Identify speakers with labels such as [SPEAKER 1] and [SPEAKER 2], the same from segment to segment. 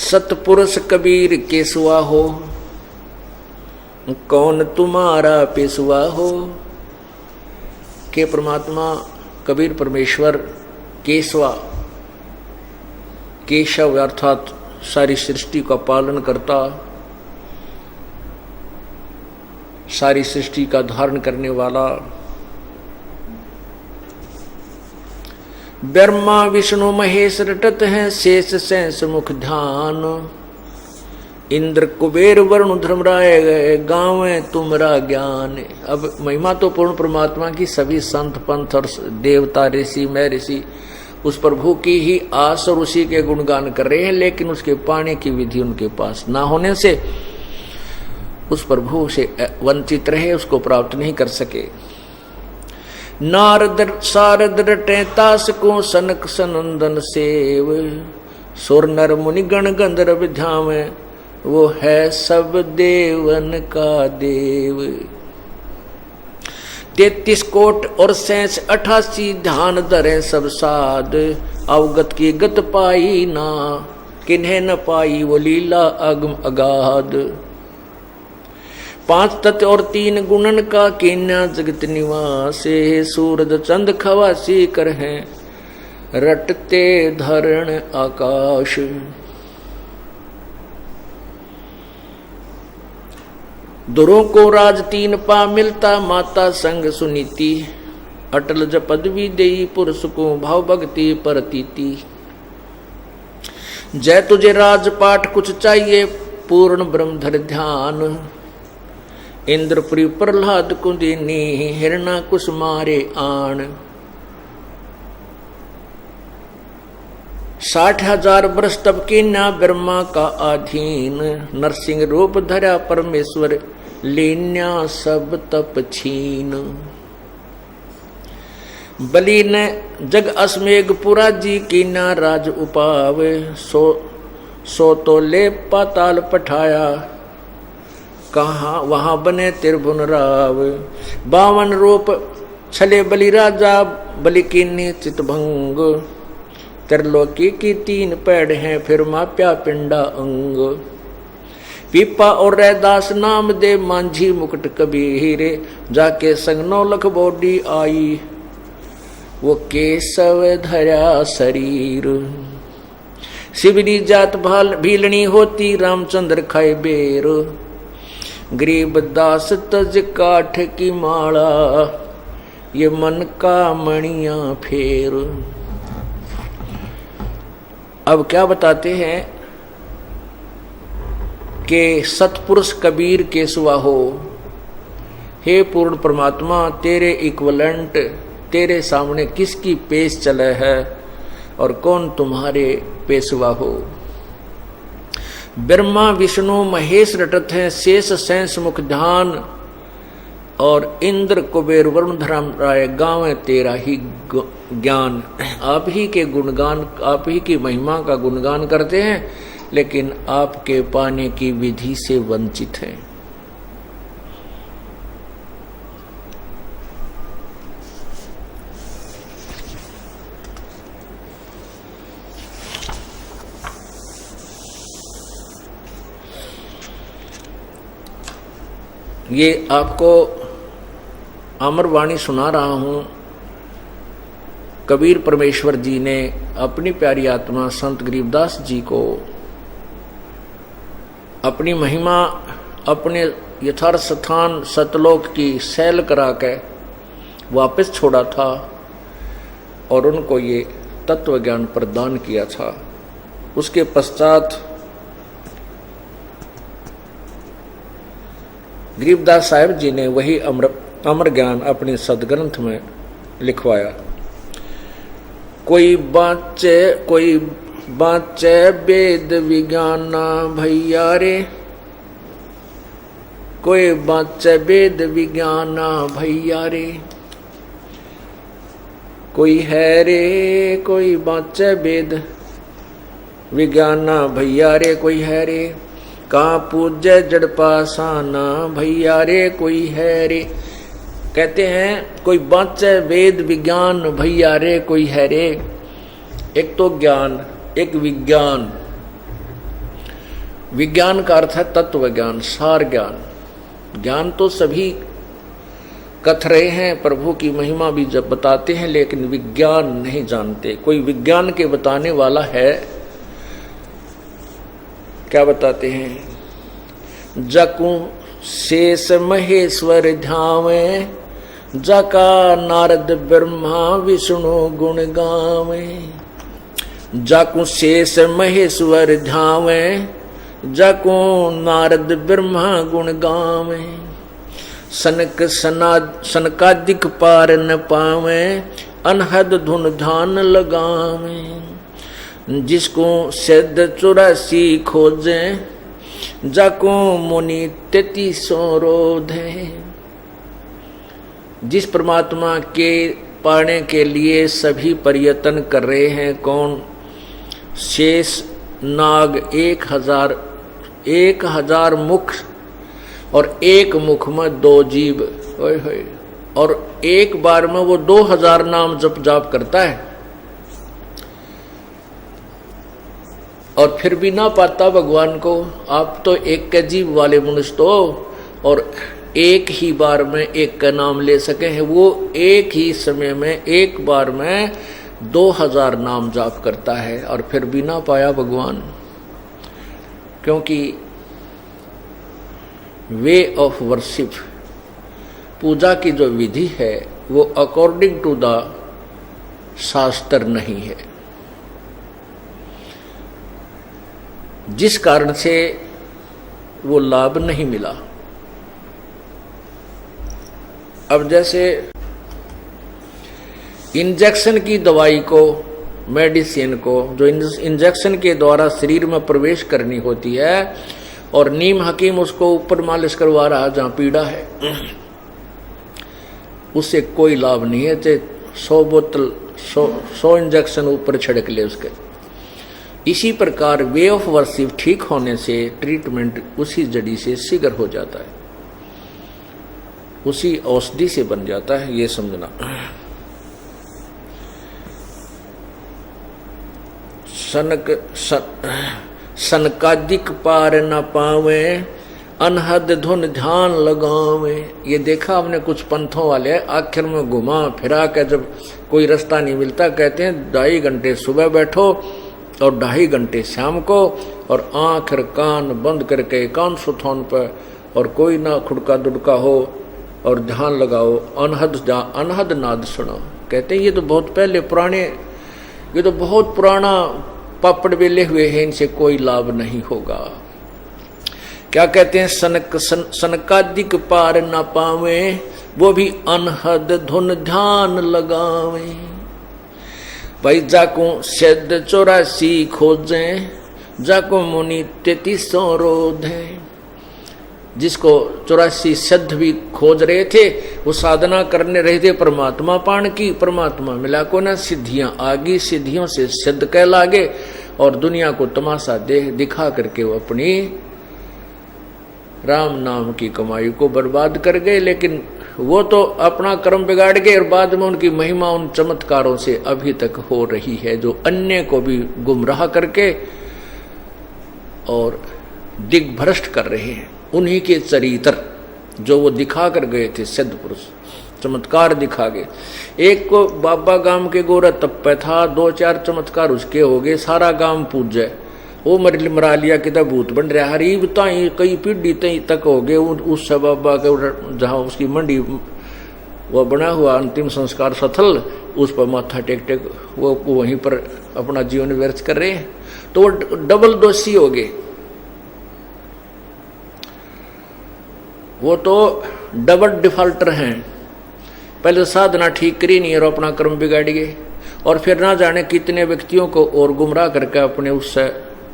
[SPEAKER 1] सतपुरुष कबीर केसुआ हो, कौन तुम्हारा पेशवा हो। के परमात्मा कबीर परमेश्वर केशवा, केशव अर्थात सारी सृष्टि का पालन करता, सारी सृष्टि का धारण करने वाला। ब्रह्मा विष्णु महेश रटत हैं शेष सैंस मुख ध्यान। इंद्र कुबेर वरुण धर्मराय गए गावे तुमरा ज्ञान। अब महिमा तो पूर्ण परमात्मा की सभी संत पंथ और देवता ऋषि मैं ऋषि उस प्रभु की ही आस और उसी के गुणगान कर रहे हैं, लेकिन उसके पाने की विधि उनके पास ना होने से उस प्रभु से वंचित रहे, उसको प्राप्त नहीं कर सके। नारद सारद रटे तास को सनक सनंदन सेव। सुर नर मुनि गण गंधर्व ध्यावे वो है सब देवन का देव। 33 कोट और 88 ध्यान धरे सब साध। अवगत की गत पाई ना किन्हें न पाई वो लीला अगम अगाध। 5 तत्व और 3 गुणन का कीन्या जगत निवासे। सूरज चंद खवासी कर हैं रटते धरण आकाश। दुरों को राज 3 पा मिलता माता संग सुनीति। अटल ज पदवी देई पुरुष को भाव भक्ति परतीति। जय तुझे राजपाठ कुछ चाहिए पूर्ण ब्रह्मधर ध्यान। इंद्रपुरी प्रहलाद को देनी हिरणा कुश मारे आण। 60,000 वर्ष तब कीन्या ब्रह्मा का अधीन। नरसिंह रूप धरा परमेश्वर लीन्या सब तप छीन। बलि ने जग अस्मेघ पुरा जी कीन्या राज उपाव। सो तो ले पाताल पठाया कहाँ वहां बने त्रिभुवन राव। 52 रूप छले बलि राजा बलि कीन्नी चितभंग। त्रिलोकी की 3 पैड़ हैं फिर माप्या पिंडा अंग। पीपा और रैदास नाम दे मांझी मुकुट कबीर। जाके संग 9 लख बॉडी आई वो केशव धरा शरीर। शिवरी जात भाल भीलनी होती रामचंद्र खाए बेर। गरीब दास तज काठ की माला ये मन का मणिया फेर। अब क्या बताते हैं कि सतपुरुष कबीर केसुआ हो। हे पूर्ण परमात्मा तेरे इक्वलेंट तेरे सामने किसकी पेश चले है और कौन तुम्हारे पेशवा हो। ब्रह्मा विष्णु महेश रटत हैं शेष सैंस मुख ध्यान। और इंद्र कुबेर वरुण धर्मराय गावे तेरा ही ज्ञान। आप ही के गुणगान आप ही की महिमा का गुणगान करते हैं, लेकिन आपके पाने की विधि से वंचित हैं। ये आपको अमर वाणी सुना रहा हूं। कबीर परमेश्वर जी ने अपनी प्यारी आत्मा संत गरीबदास जी को अपनी महिमा अपने यथार्थ स्थान सतलोक की सैल करा के वापस छोड़ा था और उनको ये तत्व ज्ञान प्रदान किया था। उसके पश्चात गरीबदास साहिब जी ने वही अमर ज्ञान अपने सदग्रंथ में लिखवाया। कोई बाचे वेद विज्ञाना भैया रे। कोई बाचे वेद विज्ञाना भैया रे। कोई है रे कोई बाचे वेद विज्ञाना भैया रे। कोई है रे का पूज्य जड़ पासाना भैया रे। कोई है रे कहते हैं कोई बाचे वेद विज्ञान भैया रे। कोई है रे। एक तो ज्ञान एक विज्ञान। विज्ञान का अर्थ है तत्व ज्ञान, सार ज्ञान। ज्ञान तो सभी कथ रहे हैं, प्रभु की महिमा भी जब बताते हैं, लेकिन विज्ञान नहीं जानते। कोई विज्ञान के बताने वाला है, क्या बताते हैं? जकू शेष महेश्वर ध्यावे, जका नारद ब्रह्मा विष्णु गुण गावे। जकू शेष महेश्वर ध्यावे, जको नारद ब्रह्मा गुण गावे। सनक सनकादिक पार न पावे, अनहद धुन ध्यान लगावे। जिसको सिद्ध 84 खोजे, जाको मुनि 33 रोधे। जिस परमात्मा के पाने के लिए सभी प्रयत्न कर रहे हैं, कौन? शेष नाग 1000 मुख, और एक मुख में 2 जीव, ओए होए, और एक बार में वो 2000 नाम जप जाप करता है, और फिर भी ना पाता भगवान को। आप तो एक के जीव वाले मनुष्य तो, और एक ही बार में एक का नाम ले सके हैं, वो एक ही समय में एक बार में 2000 नाम जाप करता है, और फिर भी ना पाया भगवान। क्योंकि वे ऑफ वर्शिप, पूजा की जो विधि है, वो अकॉर्डिंग टू द शास्त्र नहीं है, जिस कारण से वो लाभ नहीं मिला। अब जैसे इंजेक्शन की दवाई को, मेडिसिन को, जो इंजेक्शन के द्वारा शरीर में प्रवेश करनी होती है, और नीम हकीम उसको ऊपर मालिश करवा रहा जहां पीड़ा है, उससे कोई लाभ नहीं है। चाहे 100 बोतल 100 इंजेक्शन ऊपर छिड़क ले उसके। इसी प्रकार वे ऑफ वर्शिप ठीक होने से ट्रीटमेंट उसी जड़ी से शीघ्र हो जाता है, उसी औषधि से बन जाता है, ये समझना। सनकादिक पार न पावे, अनहद धुन ध्यान लगावे। ये देखा हमने कुछ पंथों वाले आखिर में घुमा फिरा के, जब कोई रास्ता नहीं मिलता, कहते हैं 2.5 घंटे सुबह बैठो और 2.5 घंटे शाम को, और आंख और कान बंद करके एकांत सुथौन पर, और कोई ना खुड़का दुड़का हो, और ध्यान लगाओ, अनहद नाद सुनो। कहते हैं ये तो बहुत पहले पुराने, ये तो बहुत पुराना पापड़ बेले हुए हैं, इनसे कोई लाभ नहीं होगा। क्या कहते हैं? सनकादिक पार न पावे, वो भी अनहद धुन ध्यान लगावे। भाई जाको सिद्ध 84 खोजे, जाको मुनि 33 रोधे। जिसको 84 सिद्ध भी खोज रहे थे, वो साधना करने रहे थे परमात्मा पान की, परमात्मा मिला को ना, सिद्धियां आगी, सिद्धियों से सिद्ध कह लागे, और दुनिया को तमाशा दिखा करके वो अपनी राम नाम की कमाई को बर्बाद कर गए। लेकिन वो तो अपना कर्म बिगाड़ गए, और बाद में उनकी महिमा उन चमत्कारों से अभी तक हो रही है, जो अन्य को भी गुमराह करके और दिग्भ्रष्ट कर रहे हैं। उन्हीं के चरित्र जो वो दिखा कर गए थे, सिद्ध पुरुष चमत्कार दिखा गए। एक को बाबा गांव के गोरा तप्पे था, 2-4 चमत्कार उसके हो गए, सारा गांव पूजे। वो मरा लिया कि भूत बन रहा, हरीब ताई कई पीढ़ी तक हो गए। उस बाबा के जहाँ उसकी मंडी वो बना हुआ अंतिम संस्कार स्थल, उस पर माथा टेक वो वहीं पर अपना जीवन व्यर्थ कर रहे हैं, तो वो डबल दोषी हो गए। वो तो डबल डिफॉल्टर हैं, पहले साधना ठीक करी नहीं और अपना कर्म बिगाड़ गए, और फिर ना जाने कितने व्यक्तियों को और गुमराह करके अपने उस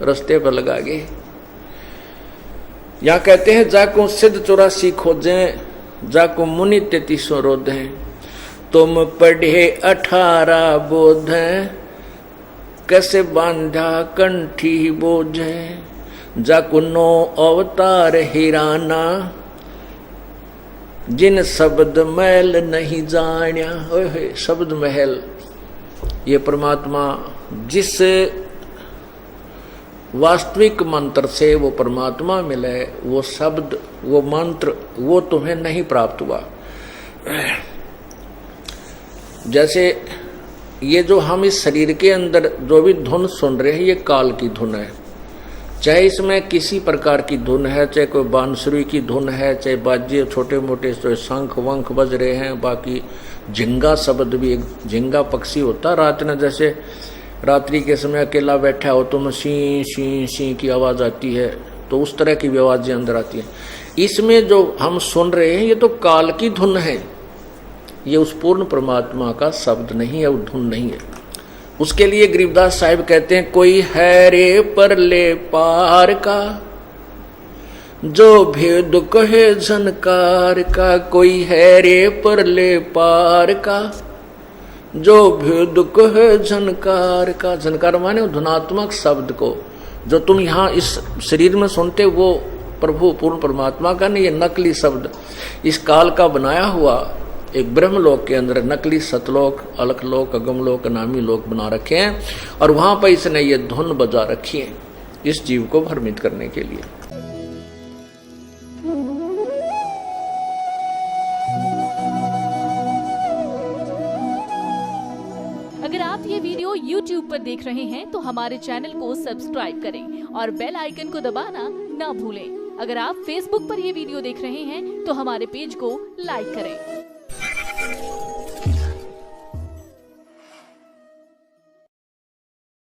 [SPEAKER 1] रास्ते पर लगा गए। यहाँ कहते हैं जाको सिद्ध 84 खोजे, जाको मुनि 33 रोधे। तुम पढ़े 18 बोधे, कैसे बांधा कंठी बोझे। जाको 9 अवतार हिराना, जिन शब्द महल नहीं जान्या। ओए शब्द महल, ये परमात्मा जिस वास्तविक मंत्र से वो परमात्मा मिले, वो शब्द, वो मंत्र, वो तुम्हें नहीं प्राप्त हुआ। जैसे ये जो हम इस शरीर के अंदर जो भी धुन सुन रहे हैं, ये काल की धुन है। चाहे इसमें किसी प्रकार की धुन है, चाहे कोई बांसुरी की धुन है, चाहे बाजे छोटे मोटे जो शंख वंख बज रहे हैं, बाकी झिंगा शब्द भी, एक झिंगा पक्षी होता रात में, जैसे रात्रि के समय अकेला बैठा हो तो सी सी सी की आवाज़ आती है, तो उस तरह की भी आवाज़ें अंदर आती हैं। इसमें जो हम सुन रहे हैं ये तो काल की धुन है, ये उस पूर्ण परमात्मा का शब्द नहीं है, वो धुन नहीं है। उसके लिए गरीबदास साहिब कहते हैं, कोई है रे परले पार का जो भेद कहे झनकार का, कोई है रे परले पार का जो भेद कहे झनकार का। झनकार माने धुनात्मक शब्द को जो तुम यहाँ इस शरीर में सुनते, वो प्रभु पूर्ण परमात्मा का नहीं, ये नकली शब्द इस काल का बनाया हुआ एक ब्रह्मलोक के अंदर नकली सतलोक, अलखलोक, अगमलोक, नामी लोक बना रखे हैं, और वहां पर इसने ये धुन बजा रखी है इस जीव को भ्रमित करने के लिए।
[SPEAKER 2] अगर आप ये वीडियो YouTube पर देख रहे हैं तो हमारे चैनल को सब्सक्राइब करें और बेल आइकन को दबाना ना भूलें। अगर आप Facebook पर ये वीडियो देख रहे हैं तो हमारे पेज को लाइक करें।